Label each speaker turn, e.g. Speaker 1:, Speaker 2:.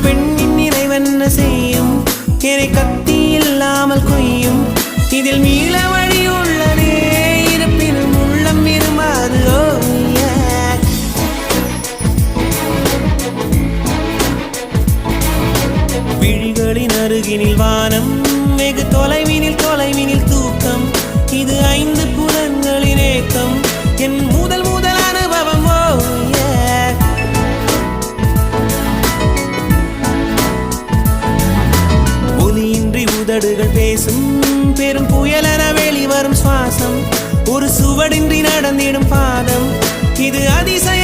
Speaker 1: பெண்ணின் நிறைவென்ன செய்யும் என்னை கத்தி இல்லாமல் கொய்யும் இதில் மீள வழி உள்ளதே இருப்பினும் உள்ளம் இருமாது விழிகளின் அருகினில் வானம் வெகு தொலைவினில் தூக்கம் இது 5 புலன்களின் ஏக்கம் என் முதல் அனுபவம் ஒலியின்றி உதடுகள் பேசும் பெரும் புயலென வெளிவரும் சுவாசம் ஒரு சுவடின்றி நடந்திடும் பாதம் இது அதிசயம்